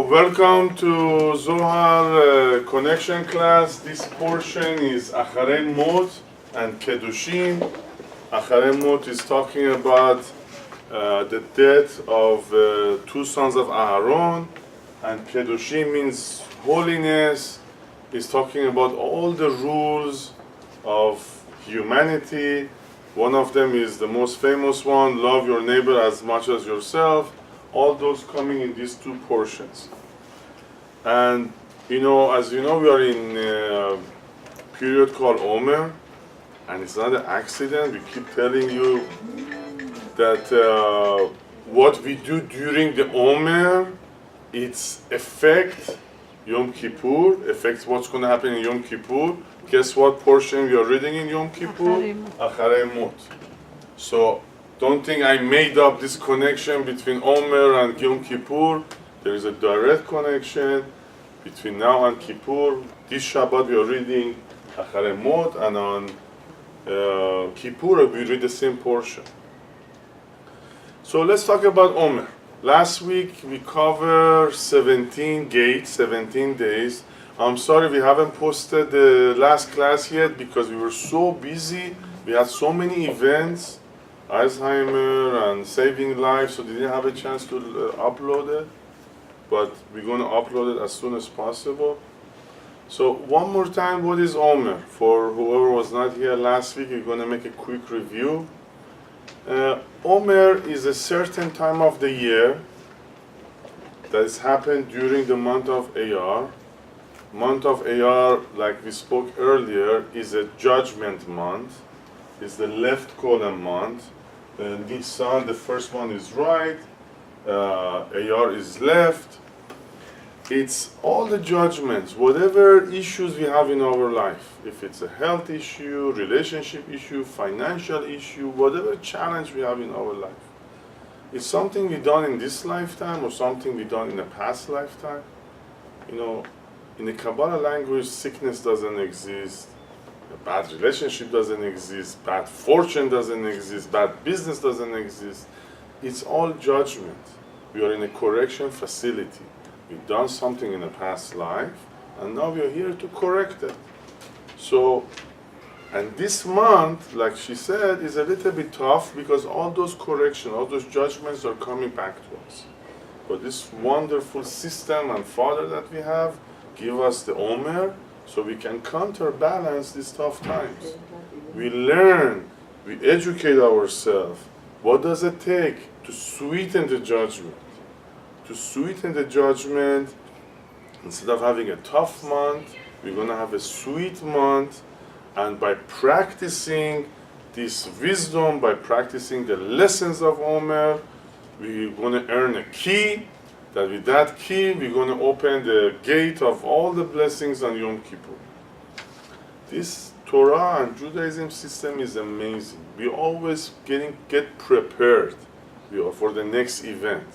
Welcome to Zohar connection class. This portion is Ahare and Kedushim. Ahare is talking about the death of two sons of Aaron, and Kedushim means holiness. He's talking about all the rules of humanity. One of them is the most famous one, love your neighbor as much as yourself. All those coming in these two portions. And as you know, we are in a period called Omer, and it's not an accident. We keep telling you that what we do during the Omer, its affect Yom Kippur, affects what's going to happen in Yom Kippur. Guess what portion we are reading in Yom Kippur? Ahare Mot. So don't think I made up this connection between Omer and Yom Kippur. There is a direct connection between now and Kippur. This Shabbat we are reading Ahare Mot, and on Kippur we read the same portion. So let's talk about Omer. Last week we covered 17 gates, 17 days. I'm sorry we haven't posted the last class yet because we were so busy. We had so many events, Alzheimer and saving lives, so didn't have a chance to upload it. But we're going to upload it as soon as possible. So one more time, what is Omer? For whoever was not here last week, we're going to make a quick review. Omer is a certain time of the year that has happened during the month of Iyar. Month of Iyar, like we spoke earlier, is a judgment month. It's the left column month. Nisan, the first one is right. Iyar is left. It's all the judgments, whatever issues we have in our life. If it's a health issue, relationship issue, financial issue, whatever challenge we have in our life. It's something we done in this lifetime or something we done in a past lifetime. In the Kabbalah language, sickness doesn't exist, a bad relationship doesn't exist, bad fortune doesn't exist, bad business doesn't exist. It's all judgment. We are in a correction facility. We've done something in a past life, and now we are here to correct it. So, and this month, like she said, is a little bit tough because all those corrections, all those judgments are coming back to us. But this wonderful system and Father that we have, give us the Omer so we can counterbalance these tough times. We learn, we educate ourselves. What does it take to sweeten the judgment? To sweeten the judgment, instead of having a tough month, we're going to have a sweet month. And by practicing this wisdom, by practicing the lessons of Omer, we're going to earn a key. That with that key, we're going to open the gate of all the blessings on Yom Kippur. This Torah and Judaism system is amazing. We always get prepared for the next event.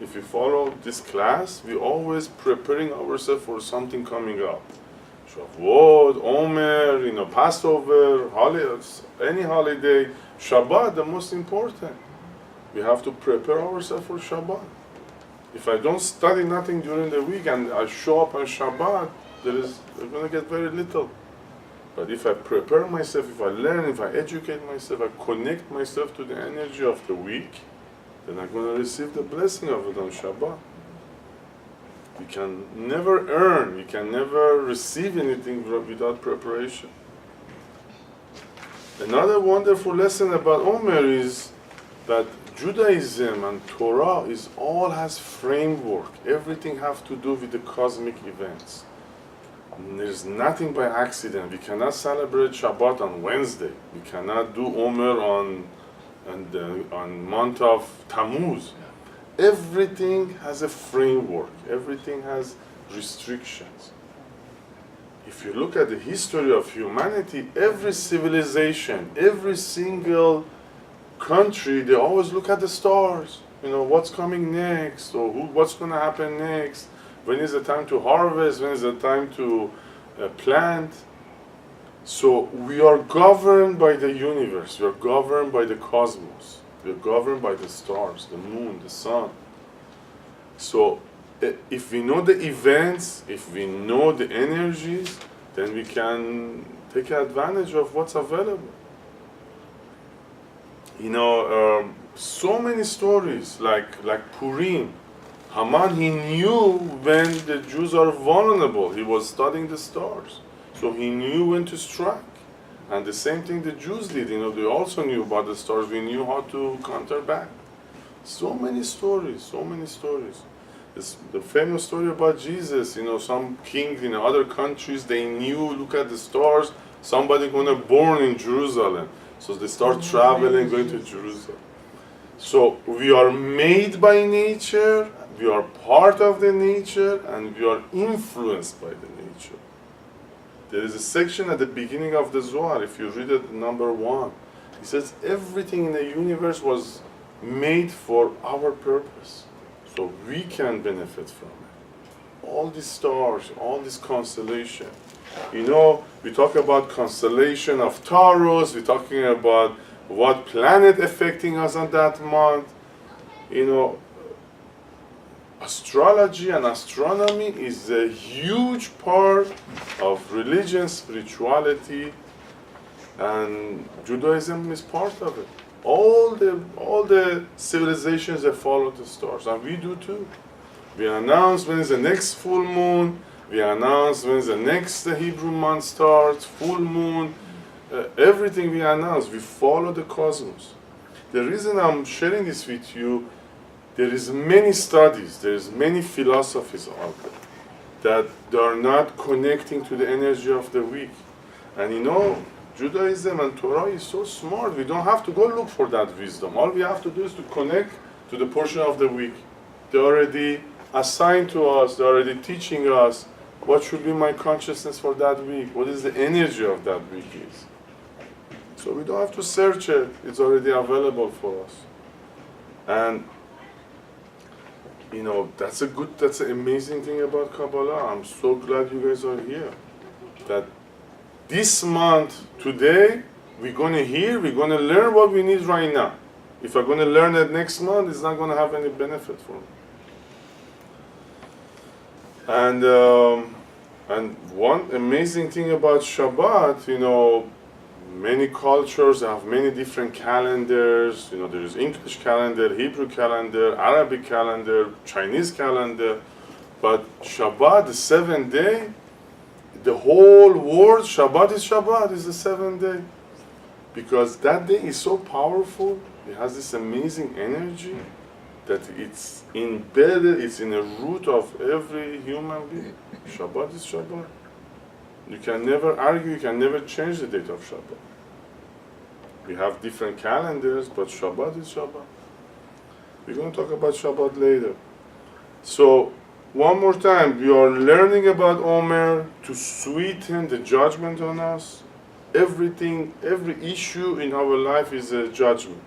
If we follow this class, we're always preparing ourselves for something coming up. Shavuot, Omer, Passover, holidays, any holiday. Shabbat, the most important. We have to prepare ourselves for Shabbat. If I don't study nothing during the week and I show up on Shabbat, I'm going to get very little. But if I prepare myself, if I learn, if I educate myself, I connect myself to the energy of the week, then I'm going to receive the blessing of it on Shabbat. We can never earn, we can never receive anything without preparation. Another wonderful lesson about Omer is that Judaism and Torah all has framework. Everything has to do with the cosmic events. And there's nothing by accident. We cannot celebrate Shabbat on Wednesday. We cannot do Omer on month of Tammuz. Everything has a framework. Everything has restrictions. If you look at the history of humanity, every civilization, every single country, they always look at the stars. What's coming next, or what's going to happen next. When is the time to harvest? When is the time to plant? So we are governed by the universe. We are governed by the cosmos. We are governed by the stars, the moon, the sun. So if we know the events, if we know the energies, then we can take advantage of what's available. So many stories like Purim. Haman, he knew when the Jews are vulnerable. He was studying the stars, so he knew when to strike. And the same thing the Jews did. They also knew about the stars. We knew how to counter back. So many stories, so many stories. The famous story about Jesus. Some kings in other countries, they knew, look at the stars, somebody gonna born in Jerusalem. So they start traveling, going to Jerusalem. So we are made by nature, we are part of the nature, and we are influenced by the nature. There is a section at the beginning of the Zohar, if you read it, number 1. It says everything in the universe was made for our purpose, so we can benefit from it. All these stars, all this constellation. We talk about constellation of Taurus, we're talking about what planet affecting us on that month. Astrology and astronomy is a huge part of religion, spirituality, and Judaism is part of it. All the civilizations that follow the stars, and we do too. We announce when is the next full moon. We announce when is the next Hebrew month starts, full moon. Everything we announce, we follow the cosmos. The reason I'm sharing this with you, there is many studies, there is many philosophies out there that they are not connecting to the energy of the week. And Judaism and Torah is so smart. We don't have to go look for that wisdom. All we have to do is to connect to the portion of the week. They already assigned to us, they're already teaching us what should be my consciousness for that week, what is the energy of that week is. So we don't have to search it, it's already available for us. And that's an amazing thing about Kabbalah. I'm so glad you guys are here. That this month, today, we're going to learn what we need right now. If I'm going to learn it next month, it's not going to have any benefit for me. And one amazing thing about Shabbat, many cultures have many different calendars. There is English calendar, Hebrew calendar, Arabic calendar, Chinese calendar. But Shabbat, the 7th day, the whole world, Shabbat is the 7th day. Because that day is so powerful, it has this amazing energy that it's embedded, it's in the root of every human being. Shabbat is Shabbat. You can never argue, you can never change the date of Shabbat. We have different calendars, but Shabbat is Shabbat. We're going to talk about Shabbat later. So, one more time, we are learning about Omer to sweeten the judgment on us. Everything, every issue in our life is a judgment.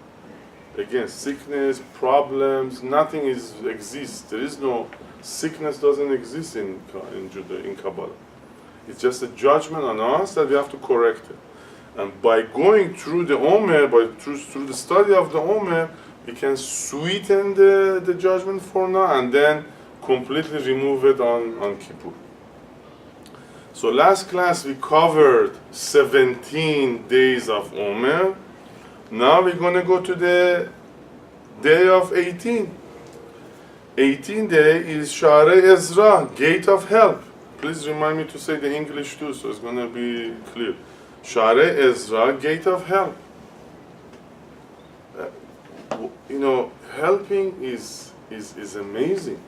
Again, sickness, problems, nothing exists. There is no, sickness doesn't exist in Kabbalah. It's just a judgment on us that we have to correct it. And by going through the Omer, through the study of the Omer, we can sweeten the judgment for now and then completely remove it on Kippur. So last class we covered 17 days of Omer. Now we're going to go to the day of 18. 18 day is Ahare Ezra, gate of help. Please remind me to say the English too, so it's going to be clear. Ahare Ezra, gate of help. Helping is amazing.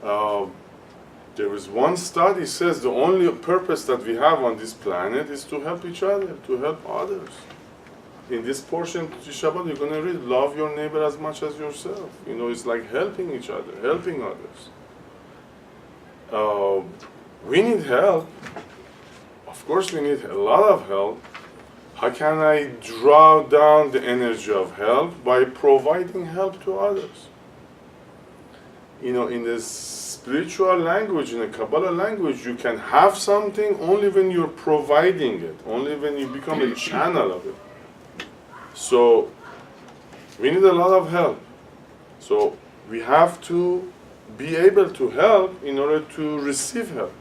There is one study says the only purpose that we have on this planet is to help each other, to help others. In this portion of Shabbat, you're going to read, love your neighbor as much as yourself. It's like helping each other, helping others. We need help. Of course, we need a lot of help. How can I draw down the energy of help? By providing help to others. In the spiritual language, in the Kabbalah language, you can have something only when you're providing it, only when you become a channel of it. So, we need a lot of help. So, we have to be able to help in order to receive help.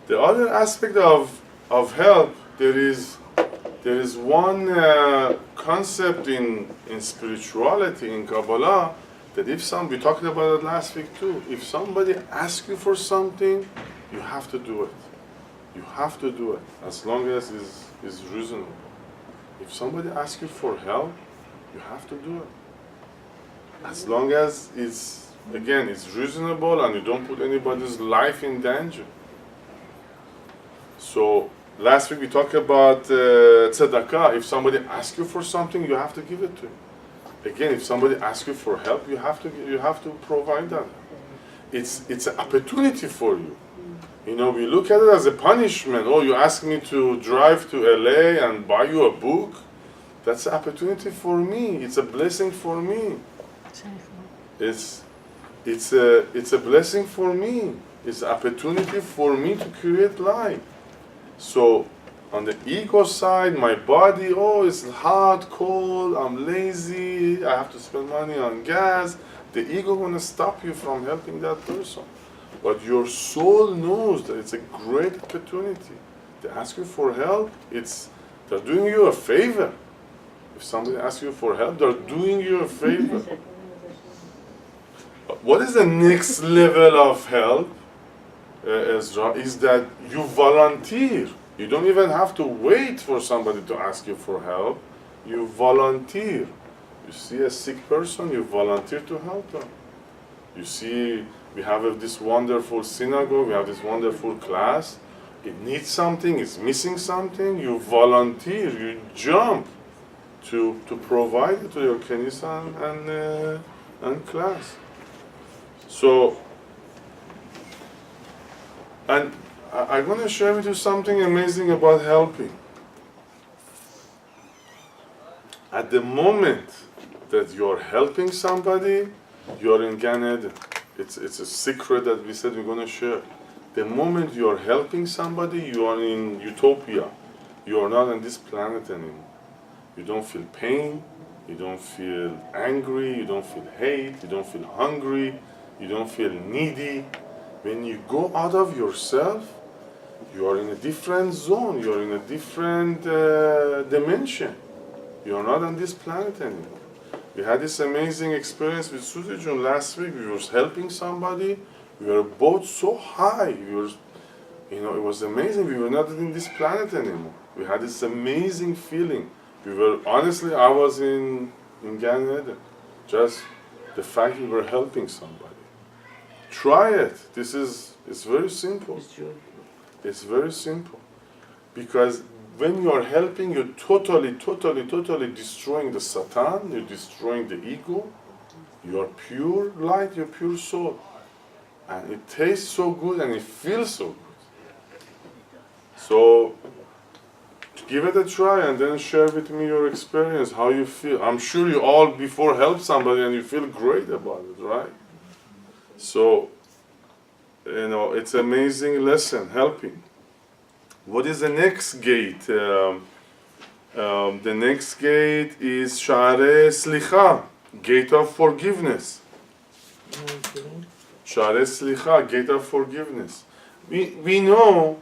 The other aspect of help, there is one concept in spirituality, in Kabbalah, that we talked about it last week too, if somebody asks you for something, you have to do it. You have to do it, as long as it's reasonable. If somebody asks you for help, you have to do it. As long as it's reasonable and you don't put anybody's life in danger. So last week we talked about tzedakah. If somebody asks you for something, you have to give it to him. Again, if somebody asks you for help, you have to provide that. It's an opportunity for you. We look at it as a punishment. Oh, you ask me to drive to LA and buy you a book? That's an opportunity for me. It's a blessing for me. It's a blessing for me. It's an opportunity for me to create life. So on the ego side, my body, it's hot, cold, I'm lazy, I have to spend money on gas. The ego gonna stop you from helping that person. But your soul knows that it's a great opportunity. They ask you for help, they're doing you a favor. If somebody asks you for help, they're doing you a favor. What is the next level of help, Ezra, is that you volunteer. You don't even have to wait for somebody to ask you for help. You volunteer. You see a sick person, you volunteer to help them. You see, we have this wonderful synagogue, we have this wonderful class. It needs something, it's missing something, you volunteer, you jump to provide it to your kenisa and class. So, and I'm going to share with you something amazing about helping. At the moment that you're helping somebody, you're in Gan Eden. It's a secret that we said we're going to share. The moment you're helping somebody, you are in utopia. You are not on this planet anymore. You don't feel pain, you don't feel angry, you don't feel hate, you don't feel hungry, you don't feel needy. When you go out of yourself, you are in a different zone, you are in a different dimension. You are not on this planet anymore. We had this amazing experience with Susie Jun last week. We were helping somebody. We were both so high. It was amazing. We were not in this planet anymore. We had this amazing feeling. Honestly, I was in Gan Eden. Just the fact we were helping somebody. Try it. It's very simple. It's very simple. Because when you are helping, you're totally destroying the Satan, you're destroying the ego, you are pure light, you're pure soul. And it tastes so good and it feels so good. So, give it a try and then share with me your experience, how you feel. I'm sure you all before help somebody and you feel great about it, right? So, it's an amazing lesson, helping. What is the next gate? The next gate is Ahare Slicha, gate of forgiveness. Ahare Slicha, gate of forgiveness. We know,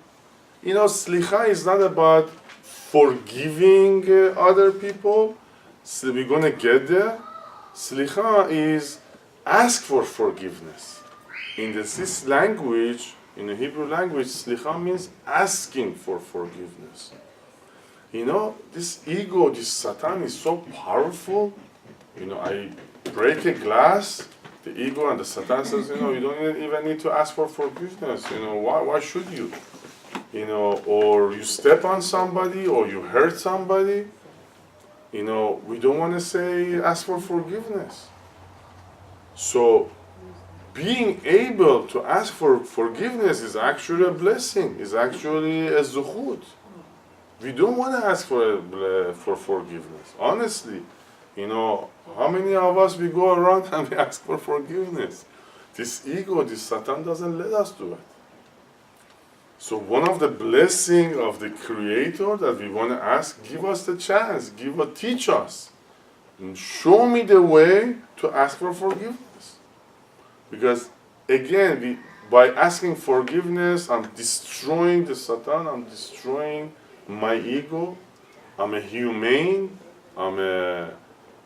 Slicha is not about forgiving other people. So we're going to get there. Slicha is ask for forgiveness. In this language, in the Hebrew language, slicha means asking for forgiveness. This ego, this Satan is so powerful. I break a glass, the ego and the Satan says, you don't even need to ask for forgiveness. Why should you? Or you step on somebody or you hurt somebody. We don't want to ask for forgiveness. So, being able to ask for forgiveness is actually a blessing, is actually a zuchut. We don't want to ask for forgiveness. Honestly, how many of us we go around and we ask for forgiveness? This ego, this Satan doesn't let us do it. So one of the blessings of the Creator that we want to ask, give us the chance, teach us, and show me the way to ask for forgiveness. Because again, by asking forgiveness, I'm destroying the Satan, I'm destroying my ego, I'm a humane, I'm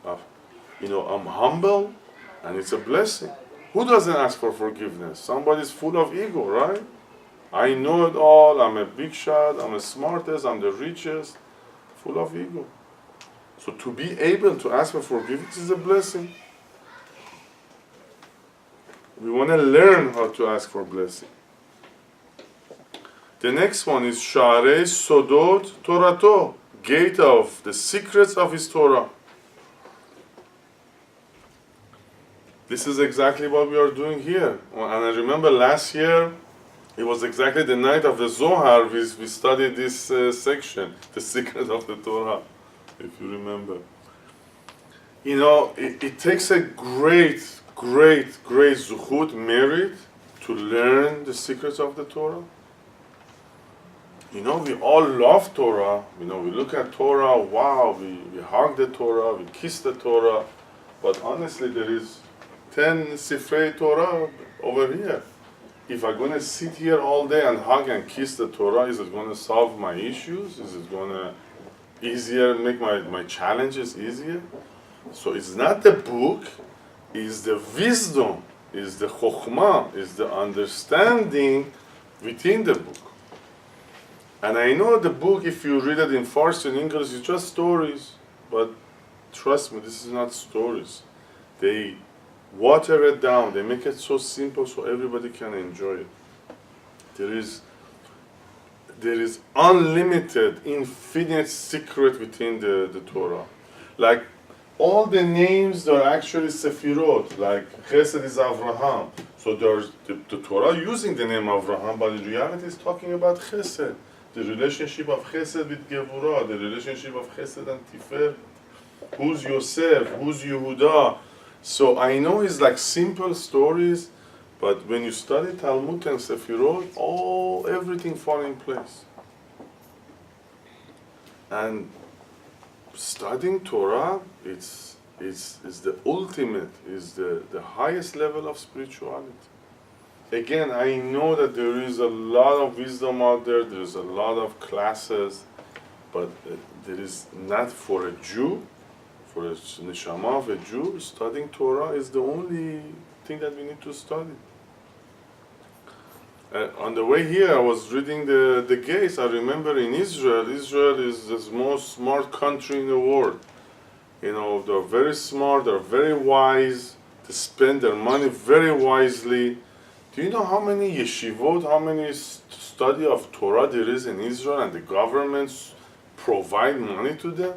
I'm humble, and it's a blessing. Who doesn't ask for forgiveness? Somebody's full of ego, right? I know it all, I'm a big shot, I'm the smartest, I'm the richest, full of ego. So to be able to ask for forgiveness is a blessing. We want to learn how to ask for blessing. The next one is Share Sodot Torato, gate of the secrets of his Torah. This is exactly what we are doing here. And I remember last year, it was exactly the night of the Zohar, we studied this section, the secret of the Torah, if you remember. It takes a great zuchut, merit, to learn the secrets of the Torah. We all love Torah. We look at Torah, wow, we hug the Torah, we kiss the Torah. But honestly, there is 10 Sifrei Torah over here. If I'm going to sit here all day and hug and kiss the Torah, is it going to solve my issues? Is it going to make my challenges easier? So it's not the book, it's the wisdom, it's the chokhmah, it's the understanding within the book. And I know the book, if you read it in Farsi and English, it's just stories. But trust me, this is not stories. They water it down, they make it so simple so everybody can enjoy it. There is unlimited, infinite secret within the Torah. Like all the names, they're actually Sefirot, like Chesed is Avraham. So there's the Torah using the name Avraham, but in reality it's talking about Chesed. The relationship of Chesed with Gevurah, the relationship of Chesed and Tifer. Who's Yosef, who's Yehuda. So I know it's like simple stories, but when you study Talmud and Sefirot, everything falls in place. And studying Torah, it's the ultimate, is the highest level of spirituality. Again, I know that there is a lot of wisdom out there, there's a lot of classes, but there is not for a Jew, for a neshama of a Jew, studying Torah is the only thing that we need to study. On the way here, I was reading the gates. I remember in Israel is the most smart country in the world. They're very smart, they're very wise, they spend their money very wisely. Do you know how many yeshivot, how many study of Torah there is in Israel, and the governments provide money to them?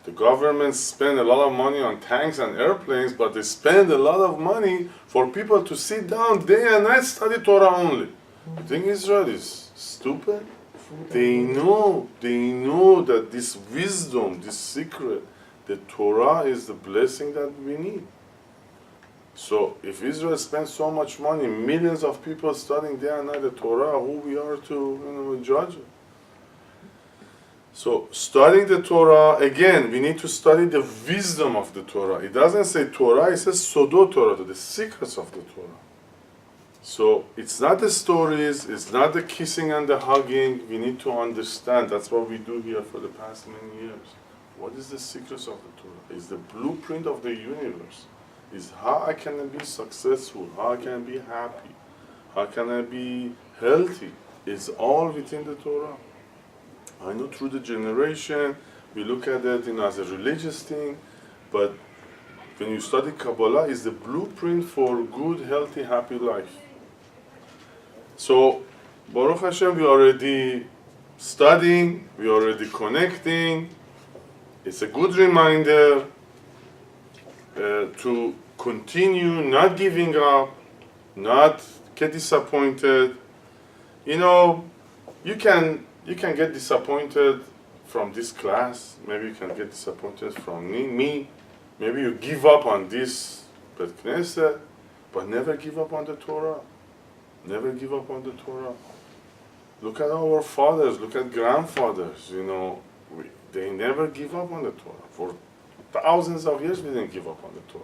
The government spend a lot of money on tanks and airplanes, but they spend a lot of money for people to sit down day and night study Torah only. You think Israel is stupid? They know that this wisdom, this secret, the Torah is the blessing that we need. So if Israel spends so much money, millions of people studying day and night the Torah, who we are to judge it? So studying the Torah, again, we need to study the wisdom of the Torah. It doesn't say Torah, it says Sodot Torah, the secrets of the Torah. So it's not the stories, it's not the kissing and the hugging. We need to understand. That's what we do here for the past many years. What is the secrets of the Torah? It's the blueprint of the universe. It's how I can be successful, how I can be happy, how can I be healthy. It's all within the Torah. I know through the generation, we look at it as a religious thing, but when you study Kabbalah, it's the blueprint for good, healthy, happy life. So, Baruch Hashem, we already studying, we already connecting. It's a good reminder to continue, not giving up, not get disappointed. You can get disappointed from this class. Maybe you can get disappointed from me. Maybe you give up on this Bet Knesset, but never give up on the Torah. Never give up on the Torah. Look at our fathers, look at grandfathers, they never give up on the Torah. For thousands of years we didn't give up on the Torah.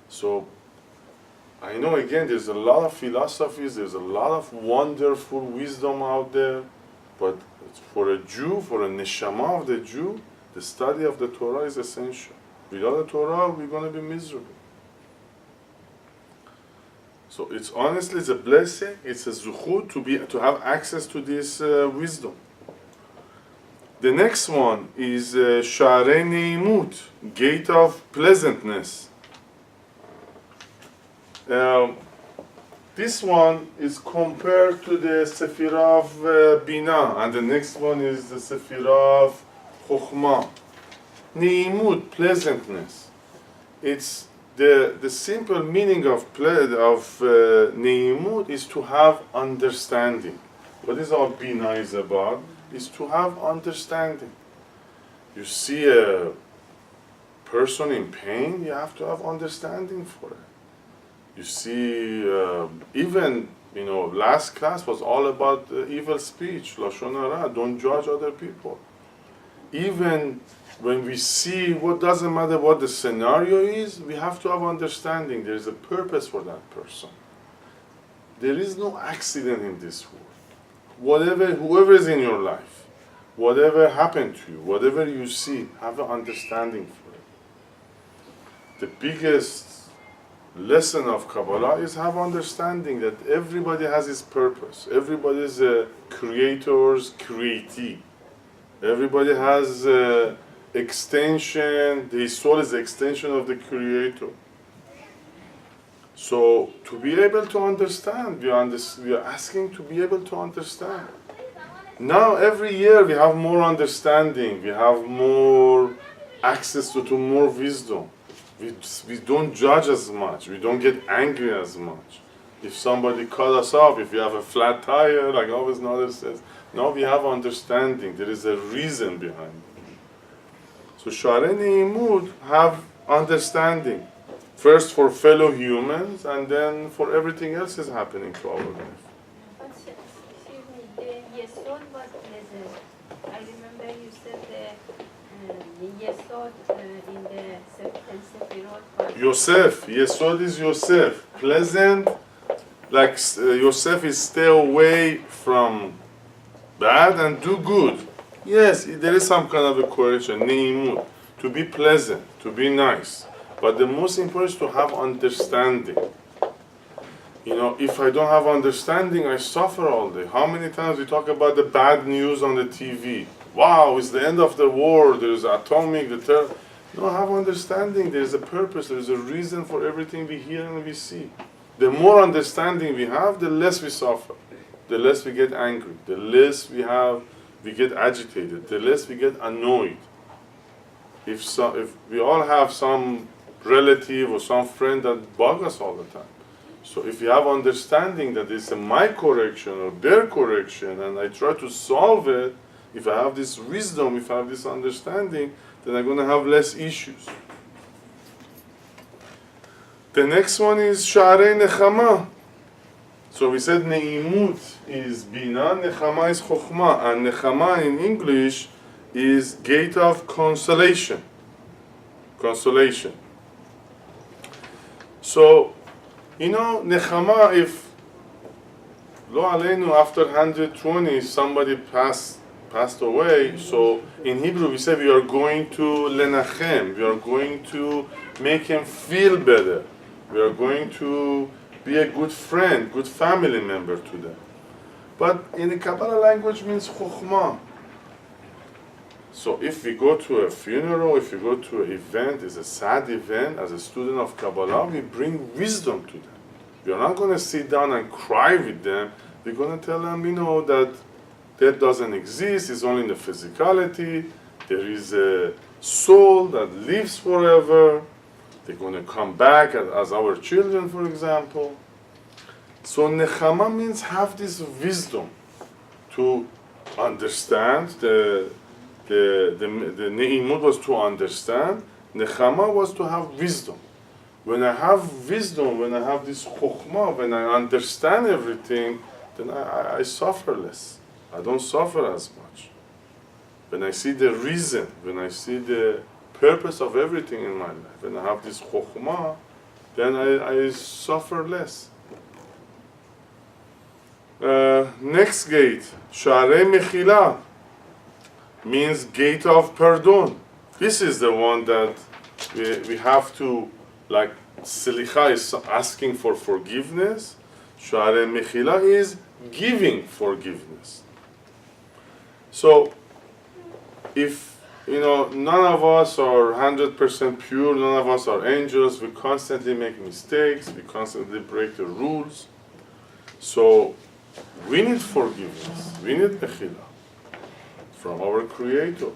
So I know, again, there's a lot of philosophies, there's a lot of wonderful wisdom out there, but for a Jew, for a neshama of the Jew, the study of the Torah is essential. Without the Torah, we're going to be miserable. So it's honestly, it's a blessing, it's a zuchut to have access to this wisdom. The next one is Sha'arei Neimut, gate of pleasantness. This one is compared to the Sefirah of Bina, and the next one is the Sefirah of Chokhmah. Neimut, pleasantness. It's the simple meaning of Neimut is to have understanding. What is our Bina is about? Is to have understanding. You see a person in pain, you have to have understanding for it. You see, even, last class was all about evil speech, Lashon Hara, don't judge other people. Even when we see what doesn't matter what the scenario is, we have to have understanding. There's a purpose for that person. There is no accident in this world. Whoever is in your life, whatever happened to you, whatever you see, have an understanding for it. The biggest lesson of Kabbalah is have understanding that everybody has his purpose. Everybody is a creator's createe. Everybody has extension, his soul is the extension of the creator. So to be able to understand, we are asking to be able to understand. Now every year we have more understanding, we have more access to more wisdom. We don't judge as much, we don't get angry as much. If somebody cut us off, if you have a flat tire, like always Nader says, now we have understanding, there is a reason behind it. So Sha'arei Neimut have understanding. First for fellow humans, and then for everything else is happening to our life. But excuse me, the Yesod was pleasant. I remember you said the Yesod in the Sefirot. Yosef, Yesod is Yosef. Pleasant, like Yosef is stay away from bad and do good. Yes, there is some kind of a correction, Neimut, to be pleasant, to be nice. But the most important is to have understanding. If I don't have understanding, I suffer all day. How many times we talk about the bad news on the TV? Wow, it's the end of the world, there's atomic, No, have understanding, there's a purpose, there's a reason for everything we hear and we see. The more understanding we have, the less we suffer. The less we get angry. The less we get agitated. The less we get annoyed. If we all have some relative or some friend that bug us all the time. So if you have understanding that it's my correction or their correction and I try to solve it, if I have this wisdom, if I have this understanding, then I'm going to have less issues. The next one is Sha'arei Nechama. So we said Neimut is Bina, Nechama is Chokhmah, and Nechama in English is gate of consolation. Consolation. So, Nechama, if Lo Aleinu after 120 somebody passed away, so in Hebrew we say we are going to lenachem, we are going to make him feel better, we are going to be a good friend, good family member to them. But in the Kabbalah language means chokhmah. So if we go to a funeral, if we go to an event, it's a sad event, as a student of Kabbalah, we bring wisdom to them. We are not going to sit down and cry with them. We're going to tell them, that death doesn't exist, it's only in the physicality. There is a soul that lives forever. They're going to come back as our children, for example. So Nechama means have this wisdom to understand. The Neimut was to understand. Nechama was to have wisdom. When I have wisdom, when I have this chokhmah, when I understand everything, then I suffer less. I don't suffer as much. When I see the reason, when I see the purpose of everything in my life, when I have this chokhmah, then I suffer less. Next gate, Sha'arei Mechila, means gate of pardon. This is the one that we have to, like, Selicha is asking for forgiveness. Sha'arei Mechila is giving forgiveness. So, if, none of us are 100% pure, none of us are angels, we constantly make mistakes, we constantly break the rules. So, we need forgiveness, we need Mechila from our Creator.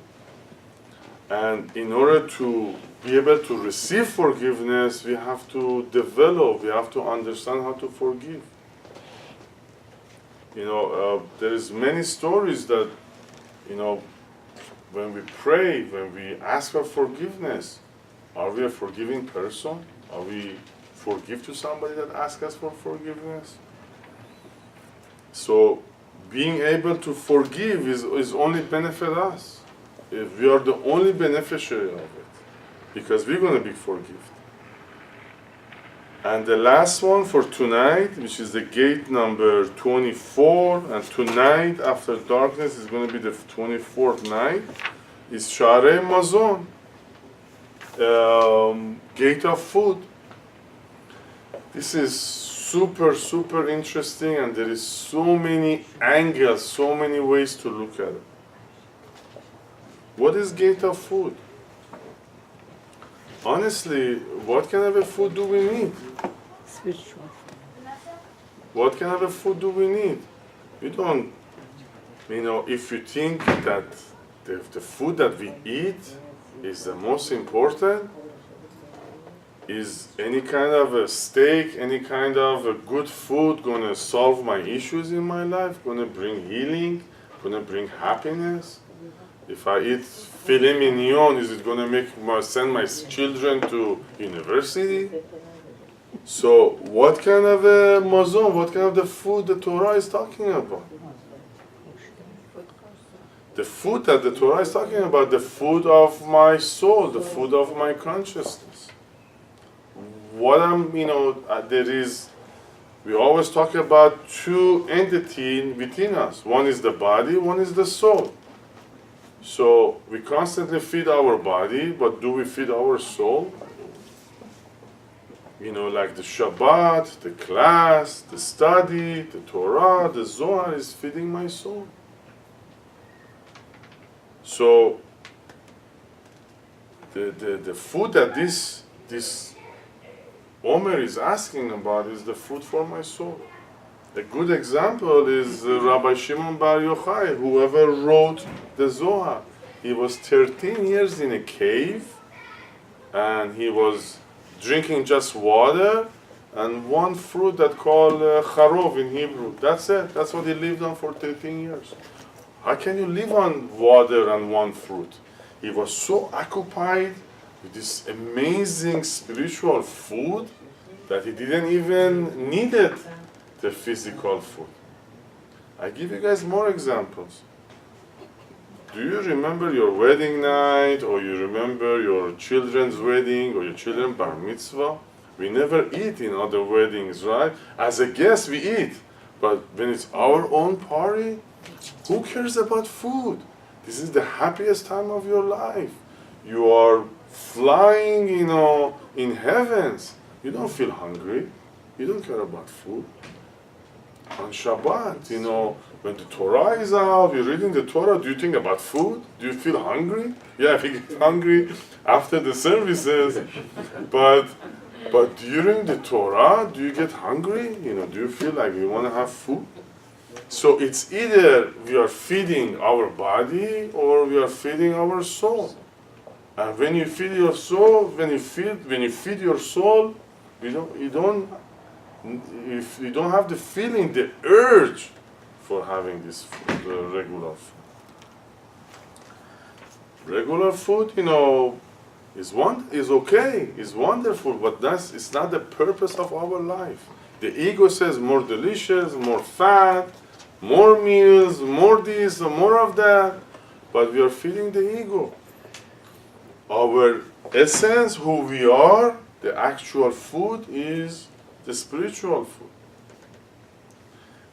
And in order to be able to receive forgiveness, we have to develop, we have to understand how to forgive. There is many stories that, when we pray, when we ask for forgiveness, are we a forgiving person? Are we forgive to somebody that asks us for forgiveness? So, being able to forgive is only benefit us. If we are the only beneficiary of it, because we're going to be forgiven. And the last one for tonight, which is the gate number 24, and tonight after darkness is going to be the 24th night, is Sha'arei Mazon, gate of food. This is super, super interesting, and there is so many angles, so many ways to look at it. What is gate of food? Honestly, what kind of a food do we need? Spiritual. What kind of a food do we need? We don't, if you think that the food that we eat is the most important, is any kind of a steak, any kind of a good food going to solve my issues in my life, going to bring healing, going to bring happiness? If I eat filet mignon, is it going to send my children to university? So what kind of a mazon, what kind of the food the Torah is talking about? The food that the Torah is talking about, the food of my soul, the food of my consciousness. We always talk about two entities within us. One is the body, one is the soul. So we constantly feed our body, but do we feed our soul? Like the Shabbat, the class, the study, the Torah, the Zohar is feeding my soul. So the food that this Omer is asking about is the food for my soul. A good example is Rabbi Shimon Bar Yochai, whoever wrote the Zohar. He was 13 years in a cave, and he was drinking just water and one fruit that called charov in Hebrew. That's it. That's what he lived on for 13 years. How can you live on water and one fruit? He was so occupied with this amazing spiritual food that he didn't even need it. The physical food. I give you guys more examples. Do you remember your wedding night, or you remember your children's wedding, or your children's bar mitzvah? We never eat in other weddings, right? As a guest we eat, but when it's our own party, who cares about food? This is the happiest time of your life. You are flying, in heavens. You don't feel hungry. You don't care about food. On Shabbat, when the Torah is out, you're reading the Torah, do you think about food? Do you feel hungry? Yeah, we get hungry after the services, but during the Torah, do you get hungry? Do you feel like you want to have food? So it's either we are feeding our body or we are feeding our soul. And when you feed your soul, when you feed your soul, if you don't have the feeling, the urge for having this food, regular food. Regular food, is okay, is wonderful, but it's not the purpose of our life. The ego says more delicious, more fat, more meals, more this, more of that, but we are feeding the ego. Our essence, who we are, The actual food is the spiritual food.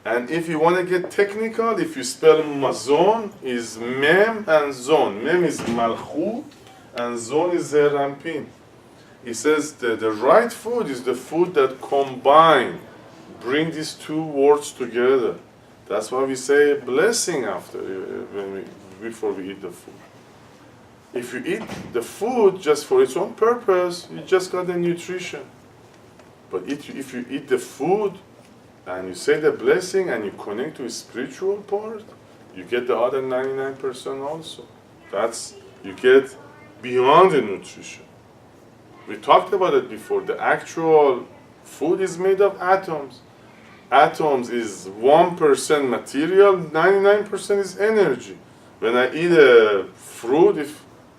And if you want to get technical, if you spell mazon, is mem and zon. Mem is malchut, and zon is zerampin. He says the right food is the food that combine, bring these two words together. That's why we say blessing after, before we eat the food. If you eat the food just for its own purpose, you just got the nutrition. But if you eat the food and you say the blessing and you connect to a spiritual part, you get the other 99% also. That's, you get beyond the nutrition. We talked about it before. The actual food is made of atoms. Atoms is 1% material, 99% is energy. When I eat a fruit,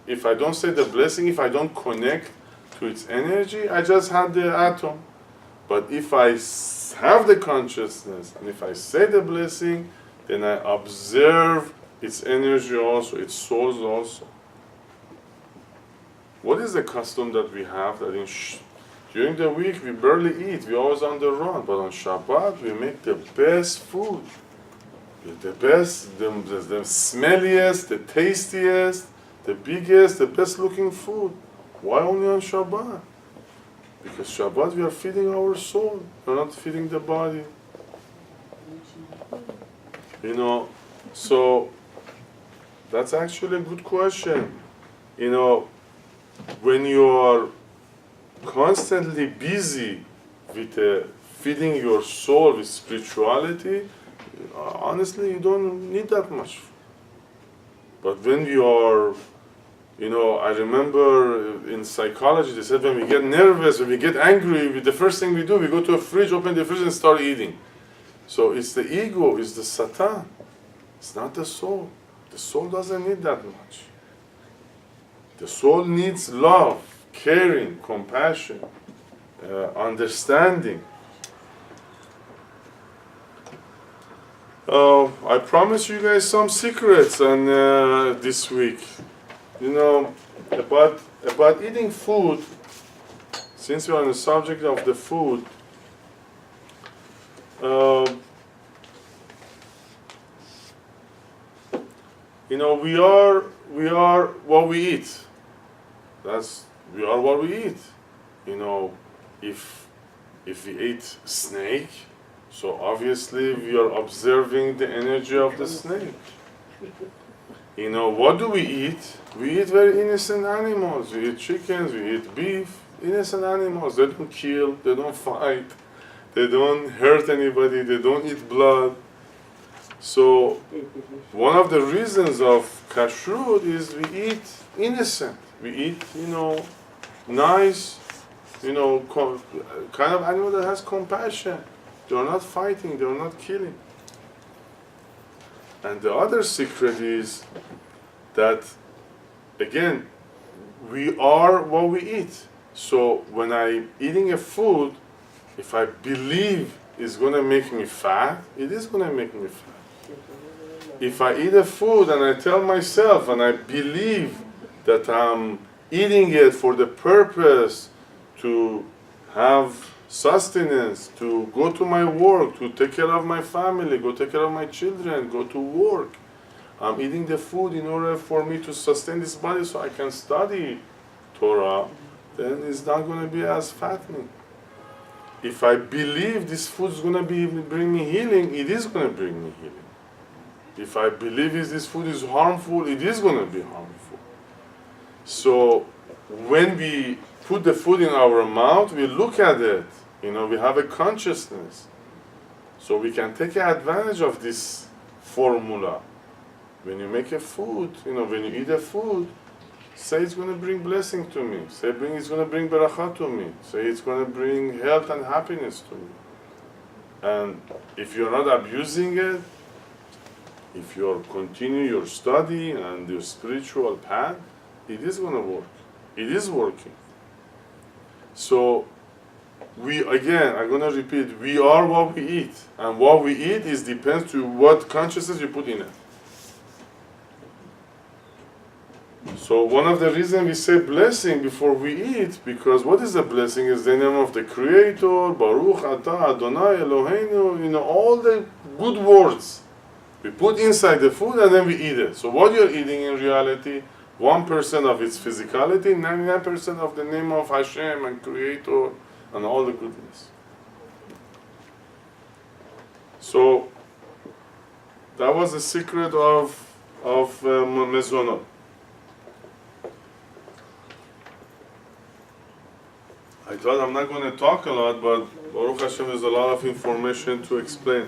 if I don't say the blessing, if I don't connect to its energy, I just have the atom. But if I have the consciousness, and if I say the blessing, then I observe its energy also, its souls also. What is the custom that we have that during the week we barely eat, we're always on the run, but on Shabbat we make the best food. The best, the smelliest, the tastiest, the biggest, the best looking food. Why only on Shabbat? Because Shabbat we are feeding our soul, we're not feeding the body. You know, so that's actually a good question. You know, when you are constantly busy with feeding your soul with spirituality, honestly, you don't need that much. But when you are, you know, I remember in psychology, they said when we get nervous, when we get angry, the first thing we do, we go to a fridge, open the fridge and start eating. So it's the ego, it's the Satan. It's not the soul. The soul doesn't need that much. The soul needs love, caring, compassion, understanding. I promise you guys some secrets on this week. You know, about eating food. Since we're on the subject of the food, you know, we are what we eat. We are what we eat. You know, if we eat snake, so obviously we are observing the energy of the snake. You know, what do we eat? We eat very innocent animals. We eat chickens, we eat beef, innocent animals. They don't kill, they don't fight, they don't hurt anybody, they don't eat blood. So one of the reasons of kashrut is we eat innocent. We eat, you know, nice, you know, kind of animal that has compassion. They are not fighting, they are not killing. And the other secret is that, again, we are what we eat. So when I'm eating a food, if I believe it's going to make me fat, it is going to make me fat. If I eat a food and I tell myself and I believe that I'm eating it for the purpose to have sustenance, to go to my work, to take care of my family, go take care of my children, go to work. I'm eating the food in order for me to sustain this body so I can study Torah, then it's not going to be as fattening. If I believe this food is going to bring me healing, it is going to bring me healing. If I believe this food is harmful, it is going to be harmful. So when we put the food in our mouth, we look at it. You know, we have a consciousness. So we can take advantage of this formula. When you make a food, you know, when you eat a food, say it's going to bring blessing to me. Say it's going to bring barakah to me. Say it's going to bring health and happiness to me. And if you're not abusing it, if you continue your study and your spiritual path, it is going to work. It is working. So, I'm going to repeat, we are what we eat. And what we eat depends to what consciousness you put in it. So one of the reasons we say blessing before we eat, because what is a blessing? Is the name of the Creator, Baruch Ata Adonai Eloheinu, all the good words we put inside the food and then we eat it. So what you're eating in reality, 1% of its physicality, 99% of the name of Hashem and Creator and all the goodness. So that was the secret of mezonot. I thought I'm not going to talk a lot, but Baruch Hashem, there's a lot of information to explain.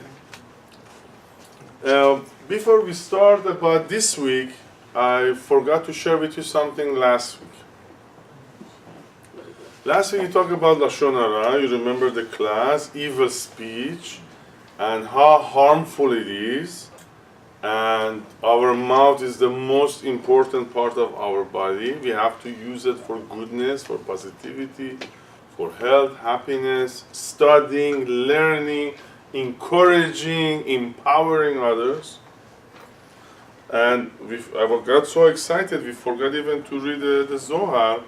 Before we start about this week, I forgot to share with you something last week. Last week we talked about Lashon Hara. You remember the class, evil speech, and how harmful it is. And our mouth is the most important part of our body. We have to use it for goodness, for positivity, for health, happiness, studying, learning, encouraging, empowering others. And I got so excited, we forgot even to read the Zohar.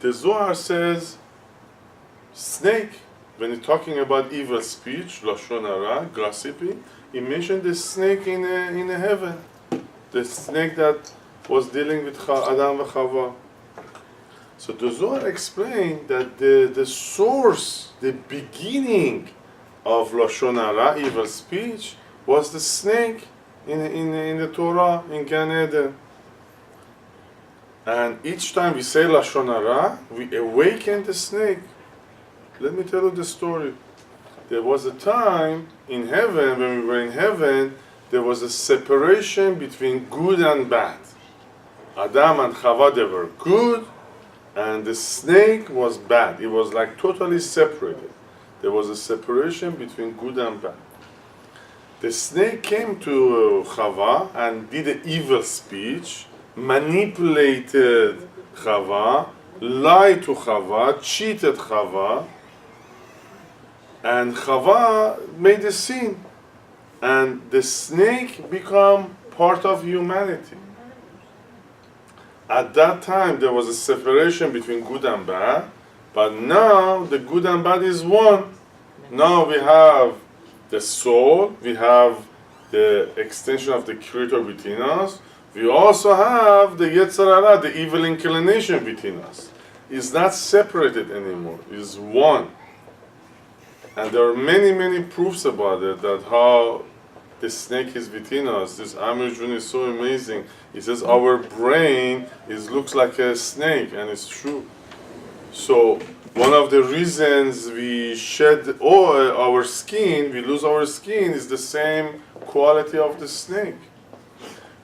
The Zohar says, snake, when he's talking about evil speech, Lashon Hara, gossiping, he mentioned the snake in heaven, the snake that was dealing with Adam and Chava. So the Zohar explained that the source, the beginning of Lashon Hara, evil speech, was the snake in the Torah, in Gan Eden. And each time we say Lashon Hara, we awaken the snake. Let me tell you the story. There was a time in heaven, when we were in heaven, there was a separation between good and bad. Adam and Chava, they were good, and the snake was bad. It was like totally separated. There was a separation between good and bad. The snake came to Chava and did an evil speech, manipulated Chava, lied to Chava, cheated Chava, and Chava made a sin. And the snake became part of humanity. At that time, there was a separation between good and bad, but now the good and bad is one. Now we have the soul, we have the extension of the Creator within us, we also have the Yetzer Hara, the evil inclination within us. It's not separated anymore, it's one. And there are many, many proofs about it, that how the snake is within us. This Amir Jun is so amazing. He says our brain looks like a snake, and it's true. So one of the reasons we shed our skin, we lose our skin, is the same quality of the snake.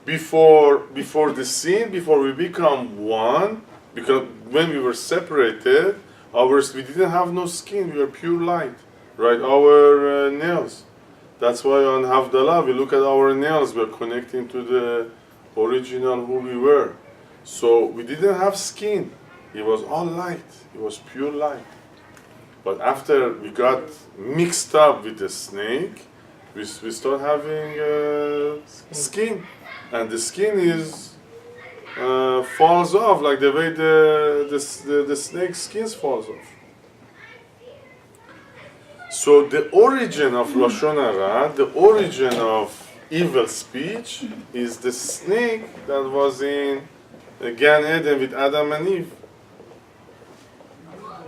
Before the sin, before we become one, because when we were separated, we didn't have no skin, we were pure light, right? Our nails. That's why on Havdalah we look at our nails, we're connecting to the original who we were. So we didn't have skin, it was all light, it was pure light. But after we got mixed up with the snake, we start having skin. And the skin falls off like the way the snake's skin falls off. So the origin of Lashon Hara, the origin of evil speech, is the snake that was in Gan Eden with Adam and Eve.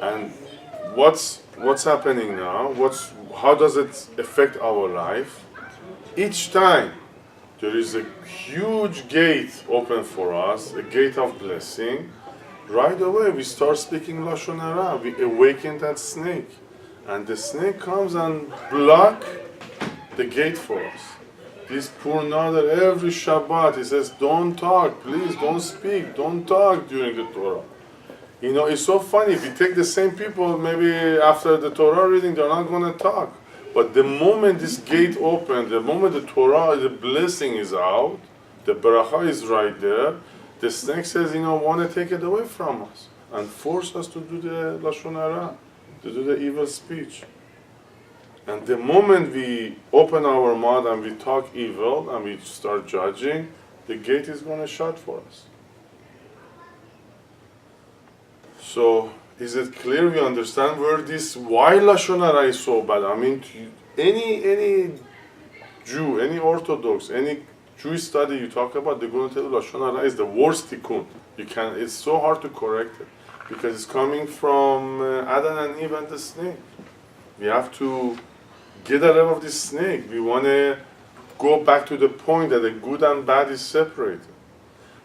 And what's happening now? How does it affect our life? Each time there is a huge gate open for us, a gate of blessing, right away we start speaking Lashon Hara. We awaken that snake. And the snake comes and block the gate for us. This poor Nader, every Shabbat, he says, don't talk, please, don't speak, don't talk during the Torah. It's so funny, if you take the same people, maybe after the Torah reading, they're not going to talk. But the moment this gate opens, the moment the Torah, the blessing is out, the bracha is right there, the snake says, want to take it away from us and force us to do the Lashon Hara, to do the evil speech. And the moment we open our mouth and we talk evil and we start judging, the gate is going to shut for us. So, is it clear we understand where this, why Lashon Hara is so bad? I mean, any Jew, any Orthodox, any Jewish study you talk about, they're going to tell you Lashon Hara is the worst tikkun. It's so hard to correct it because it's coming from Adam and Eve and the snake. We have to get rid of this snake. We want to go back to the point that the good and bad is separated.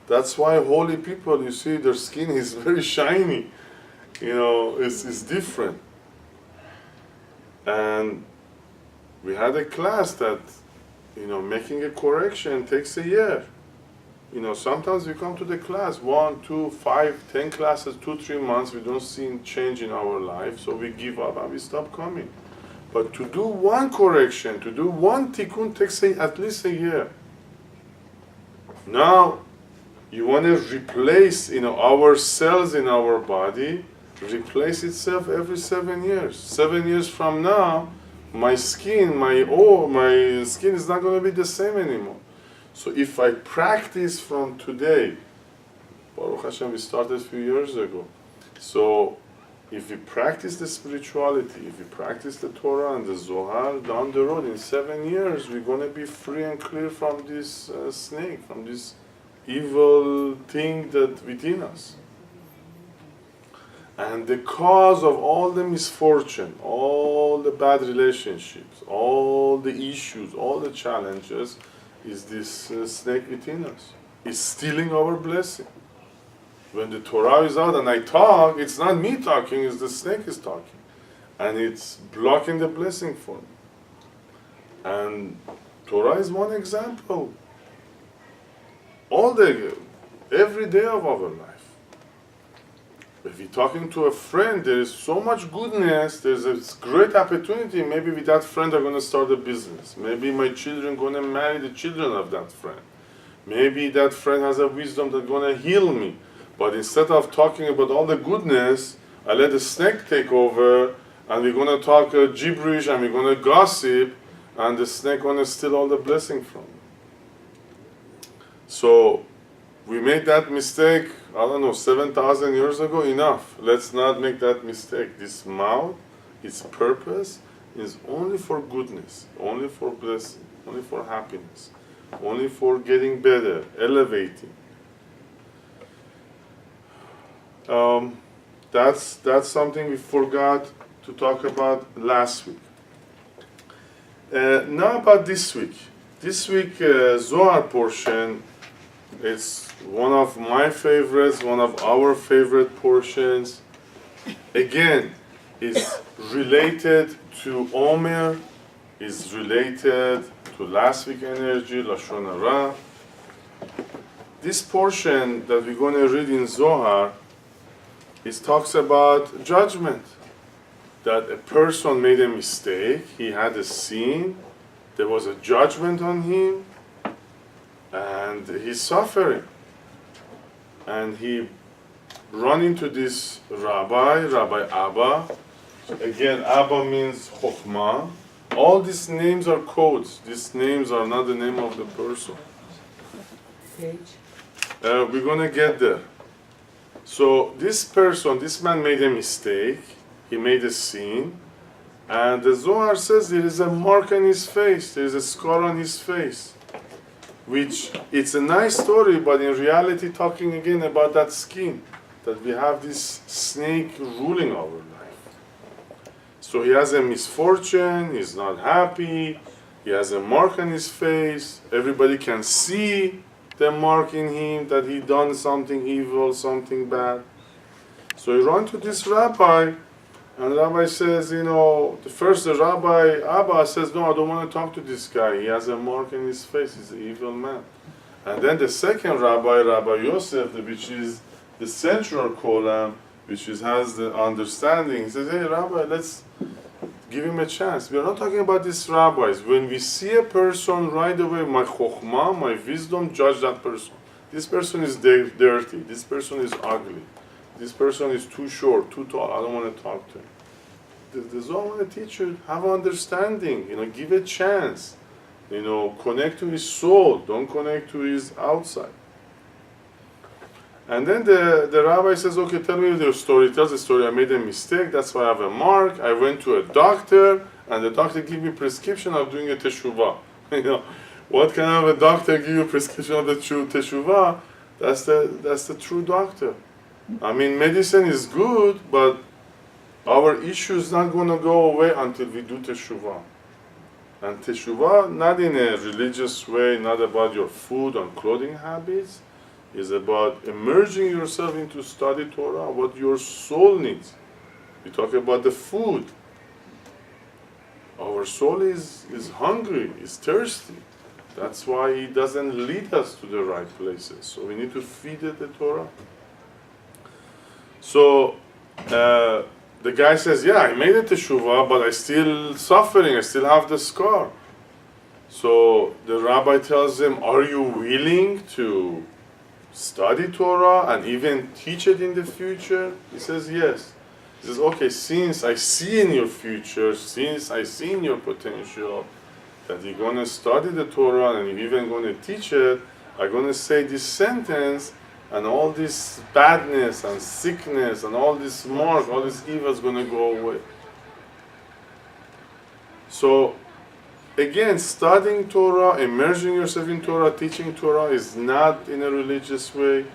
That's why holy people, you see, their skin is very shiny. It's different. And we had a class that, making a correction takes a year. Sometimes we come to the class, 1, 2, 5, 10 classes, 2, 3 months, we don't see change in our life, so we give up and we stop coming. But to do one correction, to do one tikkun takes at least a year. Now, you want to replace, our cells in our body, replace itself every 7 years. 7 years from now, my skin is not going to be the same anymore. So if I practice from today, Baruch Hashem, we started a few years ago. So if we practice the spirituality, if we practice the Torah and the Zohar, down the road in 7 years, we're going to be free and clear from this snake, from this evil thing that within us. And the cause of all the misfortune, all the bad relationships, all the issues, all the challenges, is this snake within us. It's stealing our blessing. When the Torah is out and I talk, it's not me talking, it's the snake is talking. And it's blocking the blessing for me. And Torah is one example. Every day of our life. If you're talking to a friend, there is so much goodness, there's a great opportunity. Maybe with that friend I'm going to start a business. Maybe my children are going to marry the children of that friend. Maybe that friend has a wisdom that's going to heal me. But instead of talking about all the goodness, I let the snake take over, and we're going to talk gibberish, and we're going to gossip, and the snake going to steal all the blessing from me. So, we made that mistake, 7,000 years ago, enough. Let's not make that mistake. This mouth, its purpose is only for goodness, only for blessing, only for happiness, only for getting better, elevating. That's something we forgot to talk about last week. Now about this week. This week, Zohar portion, it's one of my favorites, one of our favorite portions. Again, it's related to Omer, is related to last week energy, Lashon Hara. This portion that we're going to read in Zohar, it talks about judgment. That a person made a mistake, he had a sin, there was a judgment on him, and he's suffering. And he run into this Rabbi Abba. Again, Abba means Chokhmah. All these names are codes. These names are not the name of the person. We're going to get there. So this man made a mistake. He made a sin. And the Zohar says there is a mark on his face. There is a scar on his face. Which, it's a nice story, but in reality talking again about that skin. That we have this snake ruling our life. So he has a misfortune, he's not happy, he has a mark on his face, everybody can see the mark in him that he done something evil, something bad. So he run to this rabbi, and the rabbi says, the rabbi Abba says, no, I don't want to talk to this guy. He has a mark in his face. He's an evil man. And then the second rabbi, Rabbi Yosef, which is the central column, which has the understanding, he says, hey, Rabbi, let's give him a chance. We are not talking about these rabbis. When we see a person, right away, my chokhmah, my wisdom, judge that person. This person is dirty. This person is ugly. This person is too short, too tall. I don't want to talk to him. The Zohar want to teach you, have understanding. Give a chance. Connect to his soul. Don't connect to his outside. And then the rabbi says, okay, tell me the story. Tells the story, I made a mistake, that's why I have a mark. I went to a doctor, and the doctor gave me prescription of doing a teshuvah. What kind of a doctor give you prescription of the true teshuvah? That's the true doctor. I mean, medicine is good, but our issue is not going to go away until we do teshuvah. And teshuvah, not in a religious way, not about your food and clothing habits, is about immersing yourself into study Torah, what your soul needs. We talk about the food. Our soul is hungry, is thirsty. That's why it doesn't lead us to the right places. So we need to feed it the Torah. So the guy says, yeah, I made it teshuvah, but I still suffering, I still have the scar. So the rabbi tells him, are you willing to study Torah and even teach it in the future? He says, yes. He says, okay, since I see in your future, since I see in your potential that you're going to study the Torah and you're even going to teach it, I'm going to say this sentence, and all this badness and sickness and all this mark, all this evil is going to go away. So, again, studying Torah, immersing yourself in Torah, teaching Torah is not in a religious way.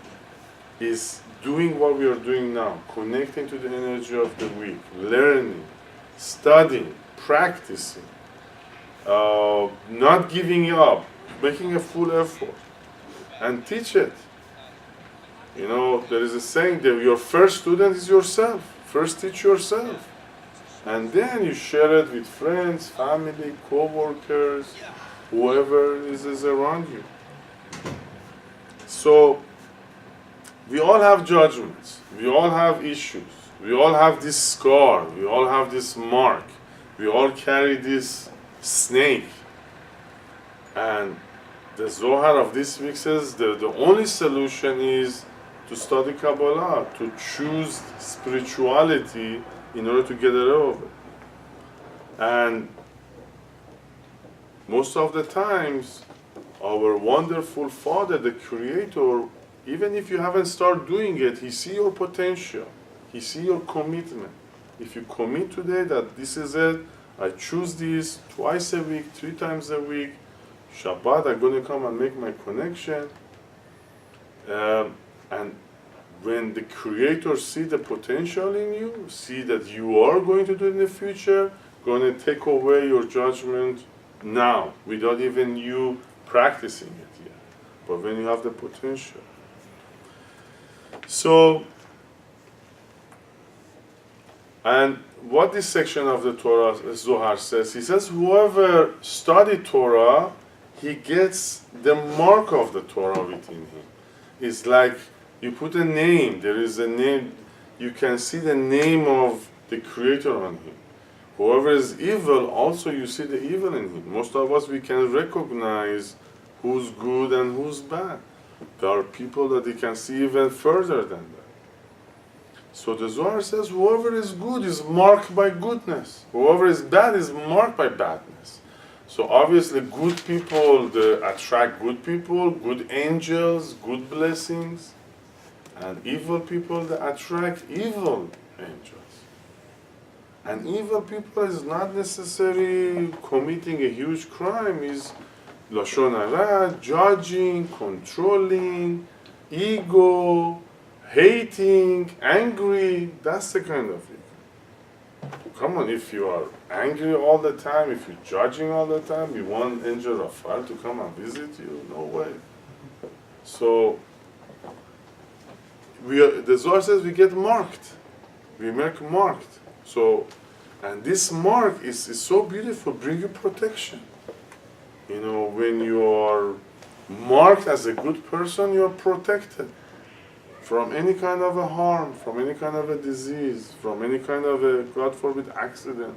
It's doing what we are doing now, connecting to the energy of the week, learning, studying, practicing, not giving up, making a full effort, and teach it. There is a saying that your first student is yourself. First teach yourself. And then you share it with friends, family, co-workers, whoever is around you. So, we all have judgments. We all have issues. We all have this scar. We all have this mark. We all carry this snake. And the Zohar of this week says the only solution is to study Kabbalah, to choose spirituality in order to get rid of it. And most of the times, our wonderful Father, the Creator, even if you haven't started doing it, He sees your potential. He sees your commitment. If you commit today that this is it, I choose this twice a week, 3 times a week, Shabbat, I'm going to come and make my connection. And when the Creator see the potential in you, see that you are going to do it in the future, going to take away your judgment now, without even you practicing it yet. But when you have the potential. So, and what this section of the Torah, Zohar says, he says, whoever studied Torah, he gets the mark of the Torah within him. It's like you put a name, there is a name, you can see the name of the Creator on him. Whoever is evil, also you see the evil in him. Most of us, we can recognize who's good and who's bad. There are people that you can see even further than that. So the Zohar says, whoever is good is marked by goodness. Whoever is bad is marked by badness. So obviously good people, they attract good people, good angels, good blessings. And evil people, they attract evil angels. And evil people is not necessarily committing a huge crime, is Lashon Hara, judging, controlling, ego, hating, angry. That's the kind of evil. Come on, if you are angry all the time, if you're judging all the time, you want angel of fire to come and visit you? No way. So, the Zohar says we get marked. We make marked. So, and this mark is so beautiful, bring you protection. When you are marked as a good person, you are protected from any kind of a harm, from any kind of a disease, from any kind of a, God forbid, accident.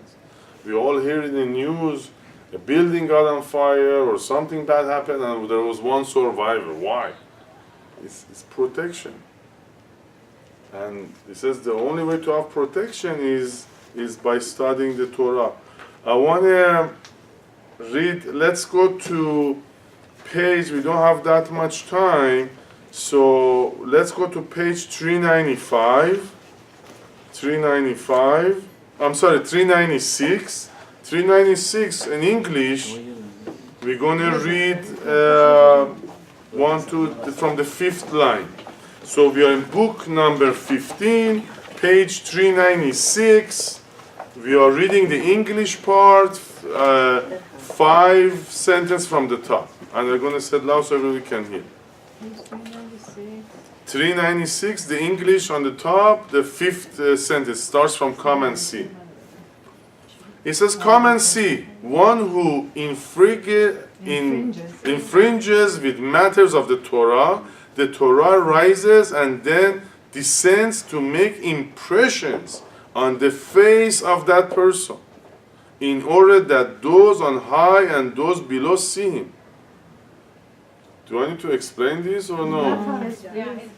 We all hear in the news, a building got on fire or something bad happened and there was one survivor. Why? It's protection. And it says the only way to have protection is by studying the Torah. I want to read, let's go to page, we don't have that much time, so let's go to page 395. 395, I'm sorry, 396. 396 in English, we're going to read from the fifth line. So we are in book number 15, page 396. We are reading the English part, 5 sentences from the top. And we're going to say it loud so everybody can hear. 396, the English on the top, the fifth sentence starts from come and see. It says, come and see, one who infringes with matters of the Torah rises and then descends to make impressions on the face of that person, in order that those on high and those below see him. Do I need to explain this or no? Yeah, it's beautiful.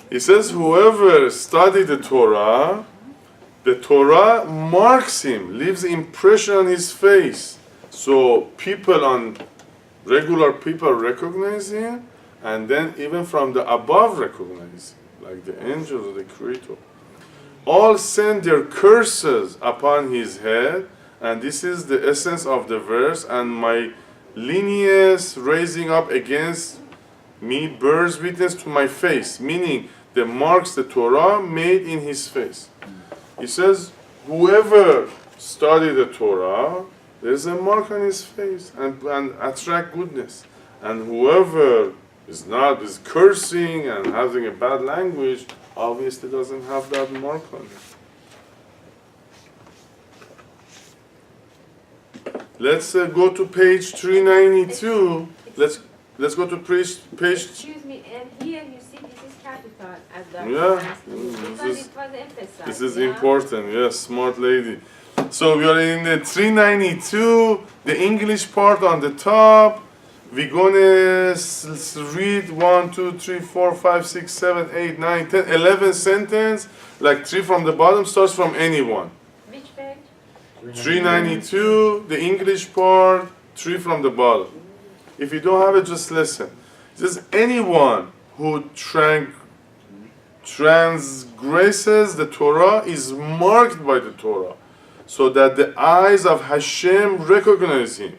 It says, whoever studied the Torah marks him, leaves impression on his face. So regular people recognize him, and then even from the above recognize him, like the angels or the Creator. All send their curses upon his head, and this is the essence of the verse, and my lineage raising up against me bears witness to my face, meaning the marks the Torah made in his face. He says, whoever studied the Torah, there's a mark on his face and attract goodness. And whoever is cursing and having a bad language, obviously doesn't have that mark on it. Let's go to page 392. Let's go to page. Excuse me, and here you see this is capital as the because it was emphasized. This is important. Yes, smart lady. So we are in the 392, the English part on the top. We're gonna read 1, 2, 3, 4, 5, 6, 7, 8, 9, 10, 11 sentences. Like 3 from the bottom starts from anyone. Which page? 392, the English part, 3 from the bottom. If you don't have it, just listen. It says, anyone who transgresses the Torah is marked by the Torah, so that the eyes of Hashem recognize him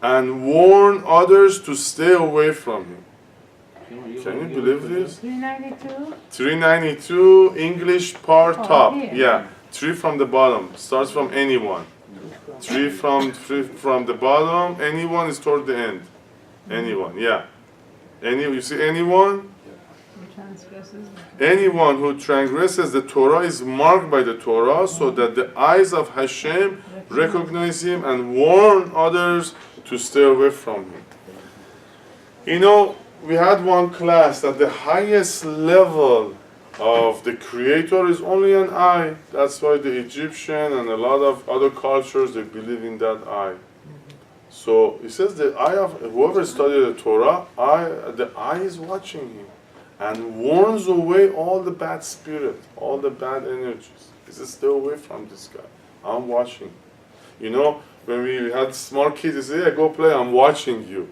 and warn others to stay away from him. Can you believe this? 392. 392, English part top. Here. Yeah. 3 from the bottom, starts from anyone. 3 from the bottom, anyone is toward the end. Anyone, yeah. You see anyone? Anyone who transgresses the Torah is marked by the Torah, so that the eyes of Hashem recognize him and warn others to stay away from him. You know, we had one class that the highest level of the Creator is only an eye. That's why the Egyptian and a lot of other cultures, they believe in that eye. So it says the eye of whoever studied the Torah, the eye is watching him and warns away all the bad spirit, all the bad energies. He says, stay away from this guy. I'm watching. You know, when we had small kids, they say, yeah, go play, I'm watching you.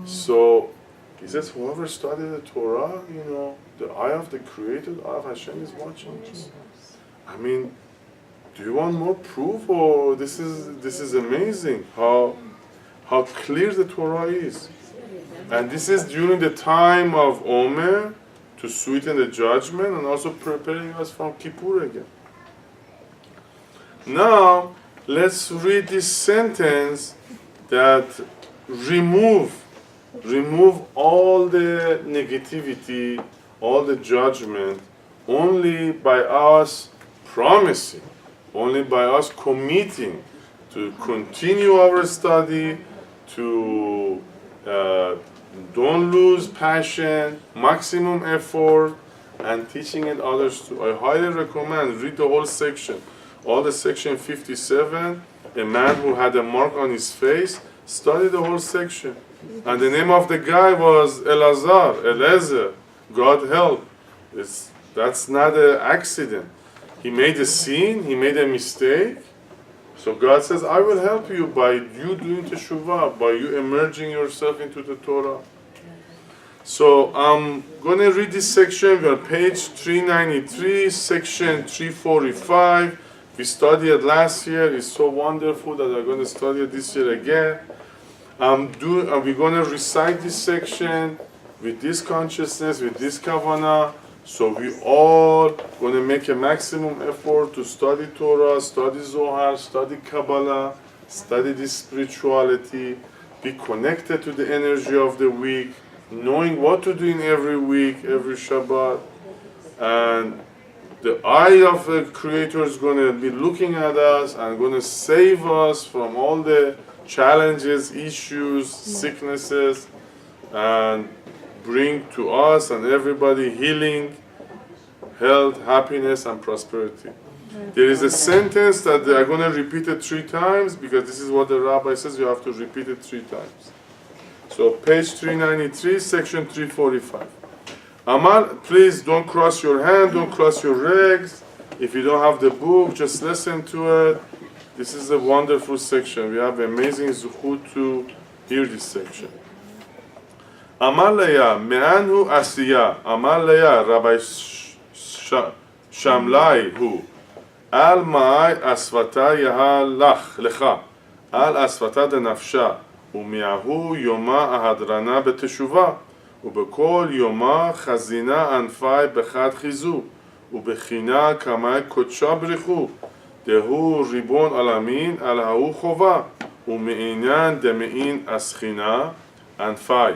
So he says, whoever studied the Torah, you know, the eye of the Creator, the eye of Hashem is watching you. I mean, do you want more proof? Or this is amazing how clear the Torah is. And this is during the time of Omer to sweeten the judgment and also preparing us for Kippur again. Now, let's read this sentence that remove all the negativity, all the judgment, only by us promising, only by us committing to continue our study, to don't lose passion, maximum effort, and teaching it others too. I highly recommend read the whole section. All the section 57, a man who had a mark on his face, study the whole section. And the name of the guy was Eliezer, God help. That's not an accident. He made a sin, he made a mistake, So God says, I will help you by you doing teshuvah, by you emerging yourself into the Torah. So I'm going to read this section. We're on page 393, section 345. We studied it last year. It's so wonderful that I'm going to study it this year again. We're going to recite this section with this consciousness, with this kavanah. So we all going to make a maximum effort to study Torah, study Zohar, study Kabbalah, study this spirituality, be connected to the energy of the week, knowing what to do in every week, every Shabbat. And the eye of the Creator is going to be looking at us and going to save us from all the challenges, issues, sicknesses, and bring to us and everybody healing, health, happiness, and prosperity. There is a sentence that they are going to repeat it 3 times because this is what the rabbi says, you have to repeat it 3 times. So page 393, section 345. Amal, please don't cross your hand, don't cross your legs. If you don't have the book, just listen to it. This is a wonderful section. We have amazing zuchut to hear this section. Amal leya, me'anhu asiya. Amal leya, Rabbi Shamlai hu. Al ma'ai asvata yaha lecha. Al asvata de nafsha. ומיהו יומה ההדרנה בתשובה, ובכל יומה חזינה ענפי בחד חיזו, ובחינה כמי קודשה בריחו, דהו ריבון עולמין על ההוא חובה, ומעניין דמעין הסכינה ענפי.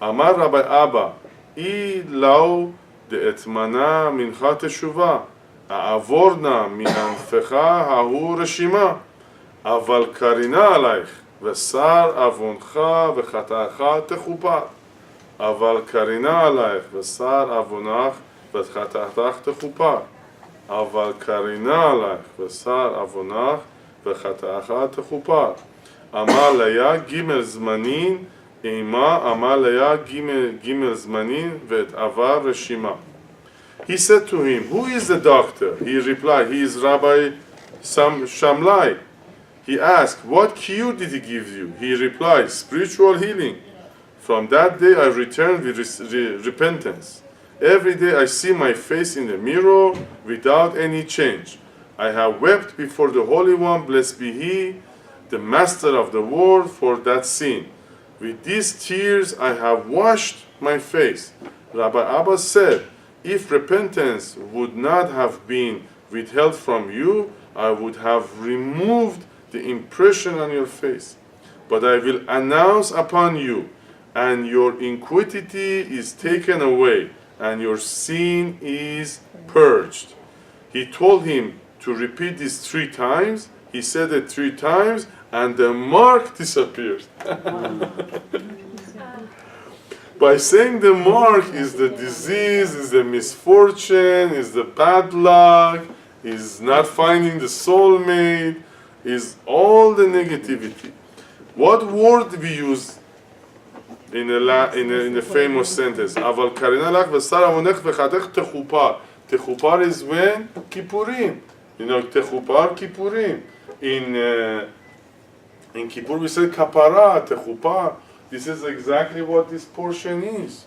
אמר רבי אבא, אי לאו דאתמנה מנחה תשובה, העבורנה מענפך ההוא רשימה, אבל קרינה עלייך, ושר עוונך וחטאך תכופר. אבל קרינה עלייך ושר עוונך וחטאתך תכופר. אבל קרינה עלייך ושר עוונך וחטאך תכופר. אמר ליה ג' זמנין אימה, אמר ליה ג' זמנין ואת עבר רשימה. He said to him, who is the doctor? He replied, he is Rabbi Shamlai. He asked, what cure did he give you? He replied, spiritual healing. From that day I returned with repentance. Every day I see my face in the mirror without any change. I have wept before the Holy One, blessed be He, the Master of the world, for that sin. With these tears I have washed my face. Rabbi Abba said, if repentance would not have been withheld from you, I would have removed the impression on your face. But I will announce upon you, and your iniquity is taken away, and your sin is purged. He told him to repeat this 3 times. He said it 3 times, and the mark disappeared. By saying the mark is the disease, is the misfortune, is the bad luck, is not finding the soulmate, is all the negativity. What word we use in the famous sentence? Aval karina lach v'sar avonech v'chatech techupar. Techupar is when? Kippurim. You know, techupar, Kippurim. In Kippur we say kapara, techupar. This is exactly what this portion is.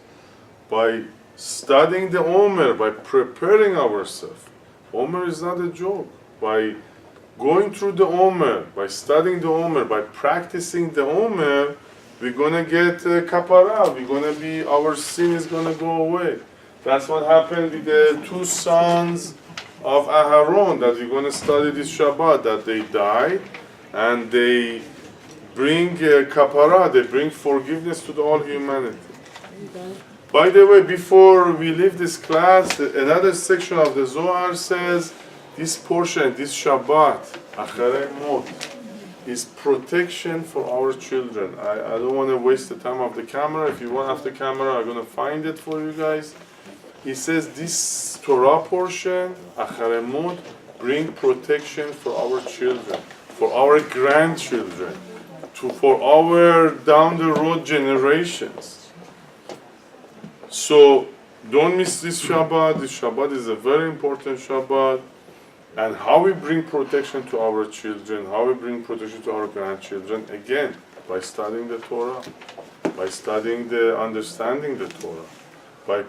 By studying the Omer, by preparing ourselves. Omer is not a joke. By going through the Omer, by studying the Omer, by practicing the Omer, we're gonna get kapara. We're gonna be, our sin is gonna go away. That's what happened with the 2 sons of Aharon that we're gonna study this Shabbat. That they died, and they bring kapara. They bring forgiveness to all humanity. By the way, before we leave this class, another section of the Zohar says, this portion, this Shabbat, Ahare Mot, is protection for our children. I don't want to waste the time of the camera. If you want after camera, I'm going to find it for you guys. He says this Torah portion, Ahare Mot, bring protection for our children, for our grandchildren, for our down the road generations. So don't miss this Shabbat. This Shabbat is a very important Shabbat. And how we bring protection to our children, how we bring protection to our grandchildren, again, by studying the Torah, by studying understanding the Torah, by